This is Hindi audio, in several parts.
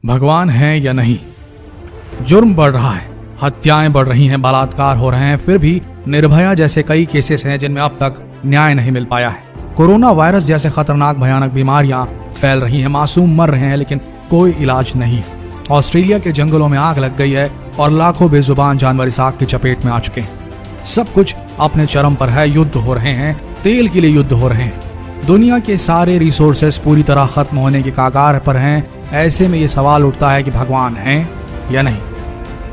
भगवान है या नहीं। जुर्म बढ़ रहा है, हत्याएं बढ़ रही हैं, बलात्कार हो रहे हैं, फिर भी निर्भया जैसे कई केसेस हैं जिनमें अब तक न्याय नहीं मिल पाया है। कोरोना वायरस जैसे खतरनाक भयानक बीमारियां फैल रही हैं, मासूम मर रहे हैं, लेकिन कोई इलाज नहीं। ऑस्ट्रेलिया के जंगलों में आग लग गई है और लाखों बेजुबान जानवर इस आग की चपेट में आ चुके हैं। सब कुछ अपने चरम पर है, युद्ध हो रहे हैं, तेल के लिए युद्ध हो रहे हैं। दुनिया के सारे रिसोर्सेस पूरी तरह खत्म होने के कगार पर हैं। ऐसे में ये सवाल उठता है कि भगवान हैं या नहीं,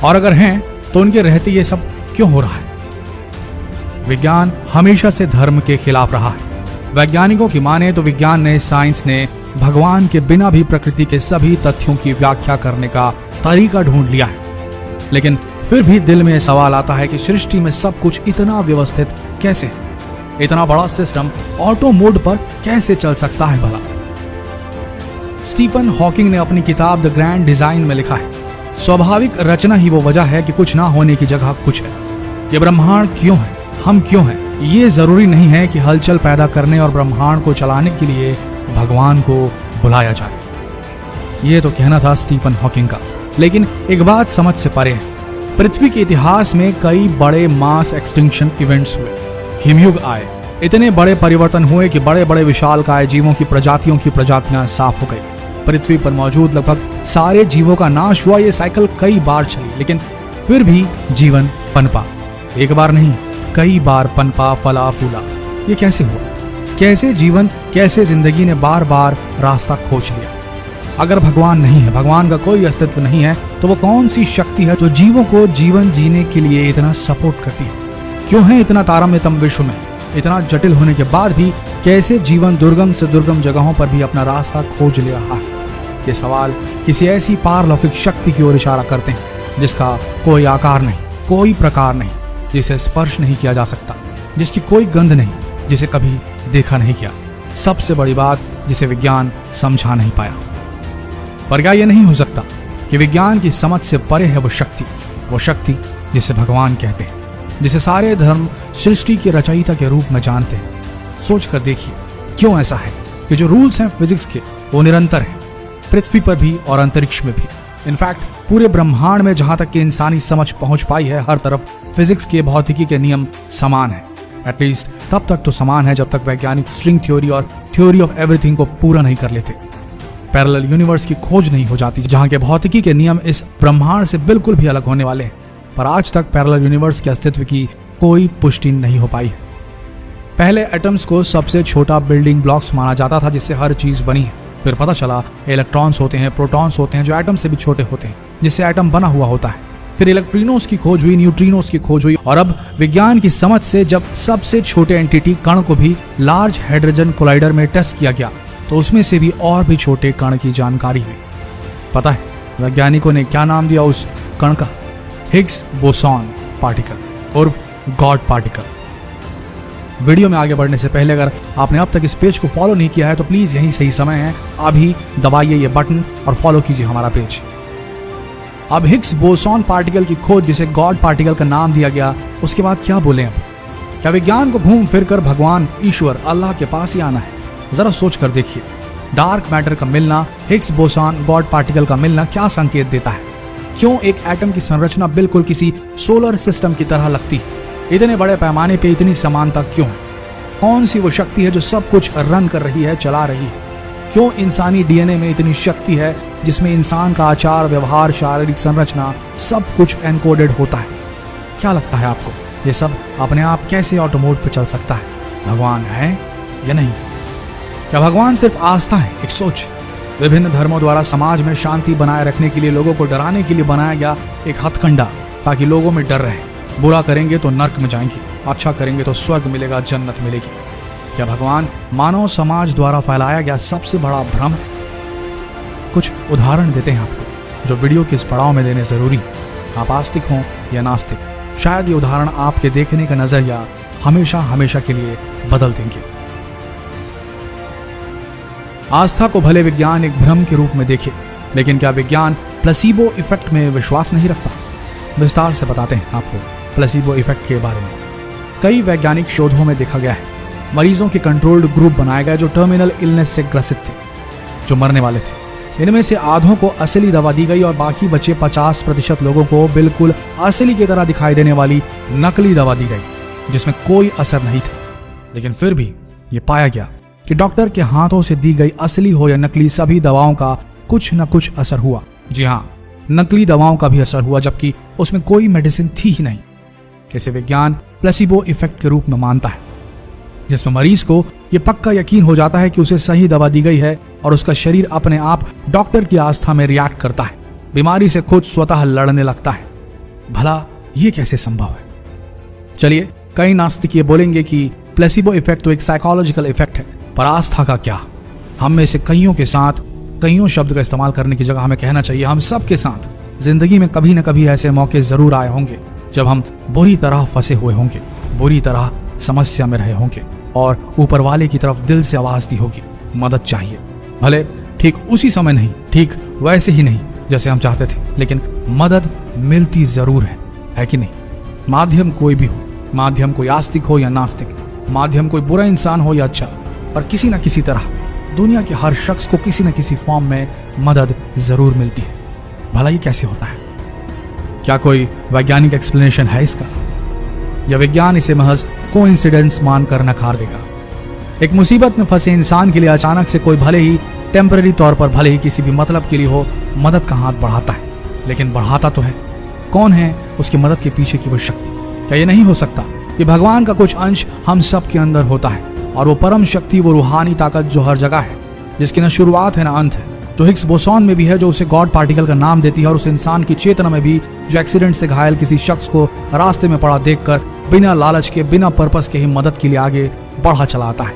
और अगर हैं तो उनके रहते ये सब क्यों हो रहा है। विज्ञान हमेशा से धर्म के खिलाफ रहा है। वैज्ञानिकों की माने तो विज्ञान ने, साइंस ने भगवान के बिना भी प्रकृति के सभी तथ्यों की व्याख्या करने का तरीका ढूंढ लिया है। लेकिन फिर भी दिल में सवाल आता है कि सृष्टि में सब कुछ इतना व्यवस्थित कैसे है, इतना बड़ा सिस्टम ऑटो मोड पर कैसे चल सकता है भला। स्टीफन हॉकिंग ने अपनी किताब द ग्रैंड डिजाइन में लिखा है, स्वाभाविक रचना ही वो वजह है कि कुछ ना होने की जगह कुछ है। ये ब्रह्मांड क्यों है, हम क्यों हैं। ये जरूरी नहीं है कि हलचल पैदा करने और ब्रह्मांड को चलाने के लिए भगवान को बुलाया जाए। ये तो कहना था स्टीफन हॉकिंग का, लेकिन एक बात समझ से परे है। पृथ्वी के इतिहास में कई बड़े मास एक्सटिंक्शन इवेंट्स हुए, हिमयुग आए, इतने बड़े परिवर्तन हुए कि बड़े बड़े विशालकाय जीवों की प्रजातियां साफ हो गई। पृथ्वी पर मौजूद लगभग सारे जीवों का नाश हुआ। ये साइकिल कई बार चली, लेकिन फिर भी जीवन पनपा। एक बार नहीं, कई बार पनपा, फला फूला। ये कैसे हुआ? कैसे जीवन, कैसे जिंदगी ने बार बार रास्ता खोज लिया। अगर भगवान नहीं है, भगवान का कोई अस्तित्व नहीं है, तो वो कौन सी शक्ति है जो जीवों को जीवन जीने के लिए इतना सपोर्ट करती है? क्यों है इतना तारतम्य विश्व में? इतना जटिल होने के बाद भी कैसे जीवन दुर्गम से दुर्गम जगहों पर भी अपना रास्ता खोज ले रहा है? ये सवाल किसी ऐसी पारलौकिक शक्ति की ओर इशारा करते हैं जिसका कोई आकार नहीं, कोई प्रकार नहीं, जिसे स्पर्श नहीं किया जा सकता, जिसकी कोई गंध नहीं, जिसे कभी देखा नहीं किया। सबसे बड़ी बात, जिसे विज्ञान समझा नहीं पाया। पर क्या यह नहीं हो सकता कि विज्ञान की समझ से परे है वो शक्ति जिसे भगवान कहते हैं, जिसे सारे धर्म सृष्टि के रचयिता के रूप में जानते हैं। सोच कर देखिए, क्यों ऐसा है कि जो रूल्स हैं फिजिक्स के, वो निरंतर हैं, पृथ्वी पर भी और अंतरिक्ष में भी। इनफैक्ट पूरे ब्रह्मांड में जहां तक कि इंसानी समझ पहुंच पाई है, हर तरफ फिजिक्स के, भौतिकी के नियम समान है। एटलीस्ट तब तक तो समान है जब तक वैज्ञानिक स्ट्रिंग थ्योरी और थ्योरी ऑफ एवरीथिंग को पूरा नहीं कर लेते। पैरेलल यूनिवर्स की खोज नहीं हो जाती जहां के भौतिकी के नियम इस ब्रह्मांड से बिल्कुल भी अलग होने वाले हैं। पर आज तक पैरेलल यूनिवर्स के अस्तित्व की कोई पुष्टि नहीं हो पाई है। पहले एटम्स को सबसे छोटा बिल्डिंग ब्लॉक्स माना जाता था जिससे हर चीज बनी है। फिर पता चला इलेक्ट्रॉन्स होते हैं, प्रोटॉन्स होते हैं जो एटम से भी छोटे होते हैं, जिससे एटम बना हुआ होता है। फिर इलेक्ट्रिनोस की खोज हुई, न्यूट्रिनोस की खोज हुई, और अब विज्ञान की समझ से जब सबसे छोटे एंटिटी कण को भी लार्ज हाइड्रोजन कोलाइडर में टेस्ट किया गया, तो उसमें से भी और भी छोटे कण की जानकारी हुई। पता है वैज्ञानिकों ने क्या नाम दिया उस कण का? हिग्स बोसॉन पार्टिकल उर्फ गॉड पार्टिकल। वीडियो में आगे बढ़ने से पहले अगर आपने अब तक इस पेज को फॉलो नहीं किया है तो प्लीज यही सही समय है, अभी दबाइए ये बटन और फॉलो कीजिए हमारा पेज। अब हिग्स बोसॉन पार्टिकल की खोज, जिसे गॉड पार्टिकल का नाम दिया गया, उसके बाद क्या बोले? अब क्या विज्ञान को घूम फिर कर भगवान, ईश्वर, अल्लाह के पास ही आना है? जरा सोच कर देखिए, डार्क मैटर का मिलना, हिग्स बोसॉन गॉड पार्टिकल का मिलना क्या संकेत देता है? क्यों एक एटम की संरचना बिल्कुल किसी सोलर सिस्टम की तरह लगती है? इतने बड़े पैमाने पे इतनी समानता क्यों है? कौन सी वो शक्ति है जो सब कुछ रन कर रही है, चला रही है? क्यों इंसानी डीएनए में इतनी शक्ति है जिसमें इंसान का आचार, व्यवहार, शारीरिक संरचना सब कुछ एनकोडेड होता है? क्या लगता है आपको, ये सब अपने आप कैसे ऑटो मोड पे चल सकता है? भगवान है या नहीं? क्या भगवान सिर्फ आस्था है, एक सोच? विभिन्न धर्मों द्वारा समाज में शांति बनाए रखने के लिए, लोगों को डराने के लिए बनाया गया एक हथकंडा, ताकि लोगों में डर रहे। बुरा करेंगे तो नर्क में जाएंगे, अच्छा करेंगे तो स्वर्ग मिलेगा, जन्नत मिलेगी। क्या भगवान मानव समाज द्वारा फैलाया गया सबसे बड़ा भ्रम है? कुछ उदाहरण देते हैं आपको जो वीडियो के इस पड़ाव में देने जरूरी। आप आस्तिक हों या नास्तिक, शायद ये उदाहरण आपके देखने का नजरिया हमेशा हमेशा के लिए बदल देंगे। आस्था को भले विज्ञान एक भ्रम के रूप में देखे, लेकिन क्या विज्ञान प्लेसिबो इफेक्ट में विश्वास नहीं रखता? विस्तार से बताते हैं आपको प्लेसिबो इफेक्ट के बारे में। कई वैज्ञानिक शोधों में देखा गया है, मरीजों के कंट्रोल्ड ग्रुप बनाए गए जो टर्मिनल इलनेस से ग्रसित थे, जो मरने वाले थे। इनमें से आधों को असली दवा दी गई और बाकी बचे 50% लोगों को बिल्कुल असली की तरह दिखाई देने वाली नकली दवा दी गई, जिसमें कोई असर नहीं था। लेकिन फिर भी ये पाया गया कि डॉक्टर के हाथों से दी गई असली हो या नकली, सभी दवाओं का कुछ न कुछ असर हुआ। जी हाँ, नकली दवाओं का भी असर हुआ, जबकि उसमें कोई मेडिसिन थी ही नहीं। इसे विज्ञान प्लेसिबो इफेक्ट के रूप में मानता है, जिसमें मरीज को यह पक्का यकीन हो जाता है कि उसे सही दवा दी गई है और उसका शरीर अपने आप डॉक्टर की आस्था में रिएक्ट करता है, बीमारी से खुद स्वतः लड़ने लगता है। भला ये कैसे संभव है? चलिए, कई नास्तिक ये बोलेंगे कि प्लेसिबो इफेक्ट तो एक साइकोलॉजिकल इफेक्ट है, पर आस्था का क्या? हम में से कईयों के साथ कईयों शब्द का इस्तेमाल करने की जगह हमें कहना चाहिए हम सब के साथ जिंदगी में कभी न कभी ऐसे मौके जरूर आए होंगे जब हम बुरी तरह फंसे हुए होंगे, बुरी तरह समस्या में रहे होंगे और ऊपर वाले की तरफ दिल से आवाज दी होगी, मदद चाहिए। भले ठीक उसी समय नहीं, ठीक वैसे ही नहीं जैसे हम चाहते थे, लेकिन मदद मिलती जरूर है कि नहीं? माध्यम कोई भी हो, माध्यम कोई आस्तिक हो या नास्तिक, माध्यम कोई बुरा इंसान हो या अच्छा, पर किसी न किसी तरह दुनिया के हर शख्स को किसी न किसी फॉर्म में मदद जरूर मिलती है। भला ये कैसे होता है? क्या कोई वैज्ञानिक एक्सप्लेनेशन है इसका, या विज्ञान इसे महज कोइंसिडेंस मानकर नकार देगा? एक मुसीबत में फंसे इंसान के लिए अचानक से कोई भले ही टेम्पररी तौर पर, भले ही किसी भी मतलब के लिए हो, मदद का हाथ बढ़ाता है, लेकिन बढ़ाता तो है। कौन है उसकी मदद के पीछे की वो शक्ति? क्या ये नहीं हो सकता कि भगवान का कुछ अंश हम सब के अंदर होता है, और वो परम शक्ति, वो रूहानी ताकत जो हर जगह है, जिसकी न शुरुआत है न अंत है, जो हिग्स बोसॉन में भी है, जो उसे गॉड पार्टिकल का नाम देती है, और उस इंसान की चेतना में भी जो एक्सीडेंट से घायल किसी शख्स को रास्ते में पड़ा देखकर बिना लालच के, बिना पर्पस के ही मदद के लिए आगे बढ़ा चला आता है?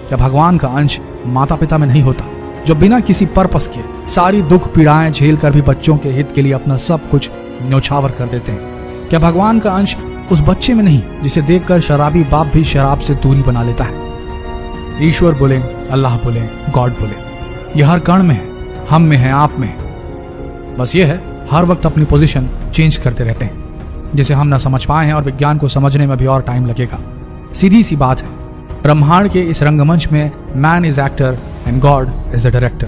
क्या भगवान का अंश माता पिता में नहीं होता, जो बिना किसी पर्पस के सारी दुख पीड़ाएं झेल कर भी बच्चों के हित के लिए अपना सब कुछ न्यौछावर कर देते हैं? क्या भगवान का अंश उस बच्चे में नहीं जिसे देखकर शराबी बाप भी शराब से दूरी बना लेता है? ईश्वर बोले, अल्लाह बोले, गॉड बोले, यह हर कण में है, हम में है, आप में है। बस ये है, हर वक्त अपनी पोजीशन चेंज करते रहते हैं, जिसे हम ना समझ पाए हैं और विज्ञान को समझने में भी और टाइम लगेगा। सीधी सी बात है, ब्रह्मांड के इस रंगमंच में man is actor and God is the director.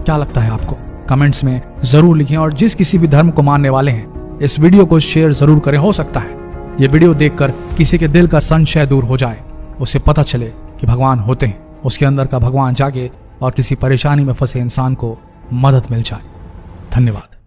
क्या लगता है आपको? कमेंट्स में जरूर लिखें, और जिस किसी भी धर्म को मानने वाले हैं इस वीडियो को शेयर जरूर करें। हो सकता है ये वीडियो देखकर किसी के दिल का संशय दूर हो जाए, उसे पता चले कि भगवान होते हैं, उसके अंदर का भगवान जागे और किसी परेशानी में फंसे इंसान को मदद मिल जाए। धन्यवाद।